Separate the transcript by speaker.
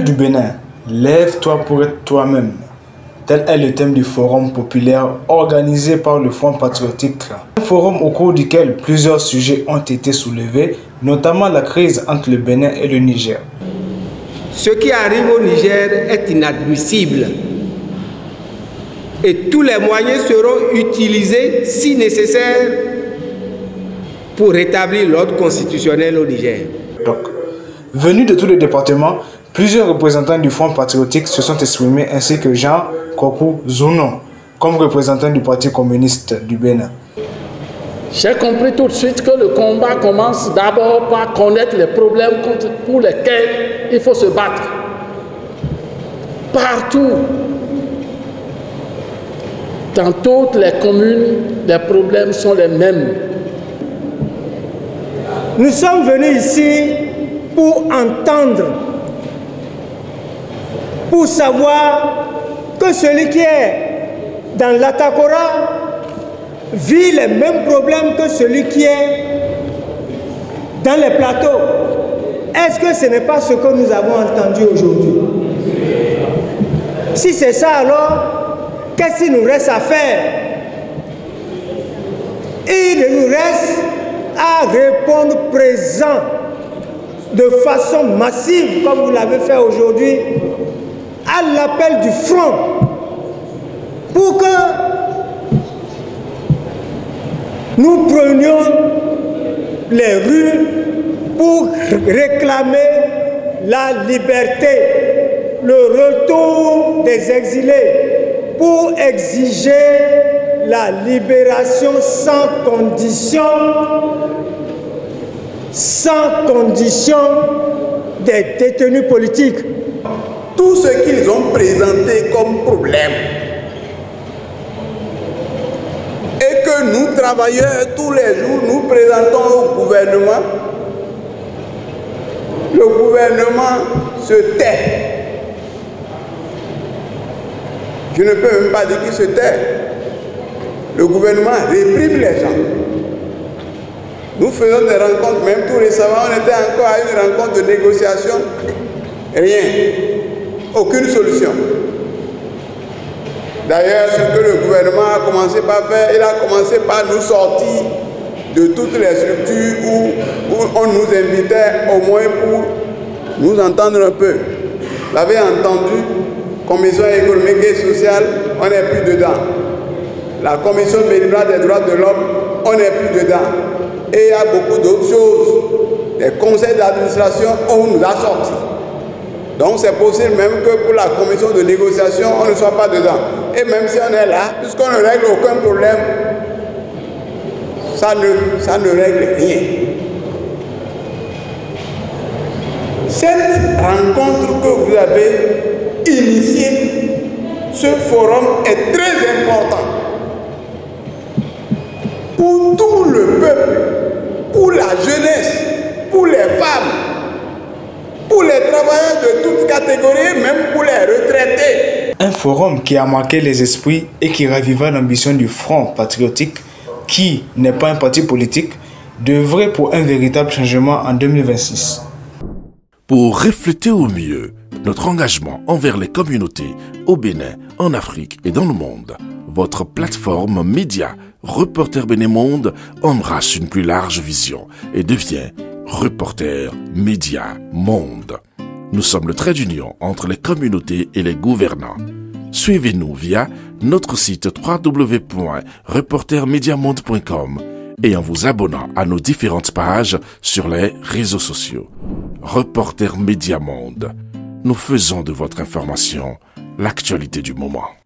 Speaker 1: du Bénin, lève-toi pour être toi-même. Tel est le thème du forum populaire organisé par le Front patriotique. Un forum au cours duquel plusieurs sujets ont été soulevés, notamment la crise entre le Bénin et le Niger.
Speaker 2: Ce qui arrive au Niger est inadmissible et tous les moyens seront utilisés si nécessaire pour rétablir l'ordre constitutionnel au Niger.
Speaker 1: Donc, venus de tous les départements, plusieurs représentants du Front patriotique se sont exprimés ainsi que Jean Kokou Zounon, comme représentant du Parti communiste du Bénin.
Speaker 3: J'ai compris tout de suite que le combat commence d'abord par connaître les problèmes pour lesquels il faut se battre. Partout, dans toutes les communes, les problèmes sont les mêmes.
Speaker 4: Nous sommes venus ici pour entendre, pour savoir que celui qui est dans l'Atakora vit les mêmes problèmes que celui qui est dans les plateaux. Est-ce que ce n'est pas ce que nous avons entendu aujourd'hui? Si c'est ça, alors, qu'est-ce qu'il nous reste à faire? Il nous reste à répondre présent de façon massive, comme vous l'avez fait aujourd'hui, à l'appel du front, pour que nous prenions les rues pour réclamer la liberté, le retour des exilés, pour exiger la libération sans condition des détenus politiques.
Speaker 5: Tout ce qu'ils ont présenté comme problème et que nous, travailleurs, tous les jours, nous présentons au gouvernement, le gouvernement se tait. Je ne peux même pas dire qu'il se tait. Le gouvernement réprime les gens. Nous faisons des rencontres, même tout récemment, on était encore à une rencontre de négociation. Rien. Aucune solution. D'ailleurs, ce que le gouvernement a commencé par faire, il a commencé par nous sortir de toutes les structures où on nous invitait au moins pour nous entendre un peu. Vous l'avez entendu, Commission économique et sociale, on n'est plus dedans. La Commission béninoise des droits de l'homme, on n'est plus dedans. Et il y a beaucoup d'autres choses. Les conseils d'administration, on nous a sortis. Donc c'est possible même que pour la commission de négociation, on ne soit pas dedans. Et même si on est là, puisqu'on ne règle aucun problème, ça ne règle rien. Cette rencontre que vous avez initiée, ce forum est très important pour tout le peuple, pour la jeunesse, pour les femmes, pour les travailleurs de toutes catégories, même pour les retraités.
Speaker 1: Un forum qui a marqué les esprits et qui raviva l'ambition du Front patriotique, qui n'est pas un parti politique, d'œuvrer pour un véritable changement en 2026.
Speaker 6: Pour refléter au mieux notre engagement envers les communautés au Bénin, en Afrique et dans le monde, votre plateforme média Reporter Bénin Monde embrasse une plus large vision et devient Reporter Média Monde. Nous sommes le trait d'union entre les communautés et les gouvernants. Suivez-nous via notre site www.reportermediamonde.com et en vous abonnant à nos différentes pages sur les réseaux sociaux. Reporter Média Monde. Nous faisons de votre information l'actualité du moment.